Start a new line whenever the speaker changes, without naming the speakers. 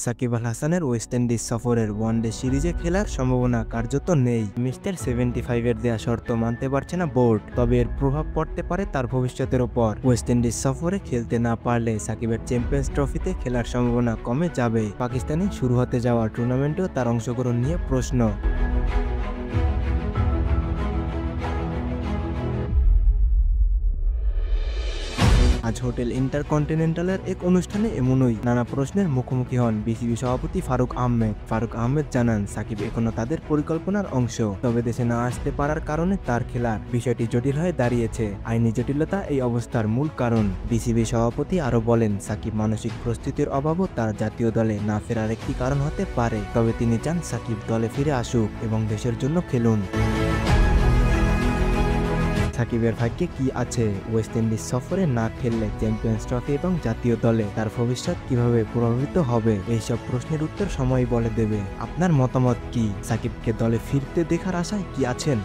সাকিব আল হাসানের West Indies সফরের one day সিরিজে খেলার সম্ভাবনা কার্যত নেই। মিস্টার 75-এর দেয়া শর্ত মানতে পারছে না বোর্ড, তবে এর প্রভাব পড়তে পারে তার ভবিষ্যতের ওপর। ওয়েস্ট ইন্ডিজ সফরে খেলতে না পারলে সাকিবের চ্যাম্পিয়ন্স ট্রফিতে খেলার সম্ভাবনা কমে যাবে। পাকিস্তানে শুরু হতে যাওয়া টুর্নামেন্টেও তার অংশগ্রহণ নিয়ে প্রশ্ন। আজ হোটেল ইন্টারকন্টিনেন্টালের এক অনুষ্ঠানে এমনই নানা প্রশ্নের মুখোমুখি হন বিসিবি সভাপতি ফারুক আহমেদ। ফারুক আহমেদ জানান, সাকিব এখনো তাদের পরিকল্পনার অংশ, তবে দেশে না আসতে পারার কারণে তার খেলার বিষয়টি জটিল হয়ে দাঁড়িয়েছে। আইনি জটিলতা এই অবস্থার মূল কারণ। বিসিবি সভাপতি আরও বলেন, সাকিব মানসিক প্রস্তুতির অভাবও তার জাতীয় দলে না ফেরার একটি কারণ হতে পারে, তবে তিনি চান সাকিব দলে ফিরে আসুক এবং দেশের জন্য খেলুন। সাকিবের ভাগ্যে কি আছে? ওয়েস্ট ইন্ডিজ সফরে না খেললে চ্যাম্পিয়ন্স ট্রফি এবং জাতীয় দলে তার ভবিষ্যৎ কিভাবে প্রভাবিত হবে? এইসব প্রশ্নের উত্তর সময় বলে দেবে। আপনার মতামত কি? সাকিবকে দলে ফিরতে দেখার আশায় কি আছেন?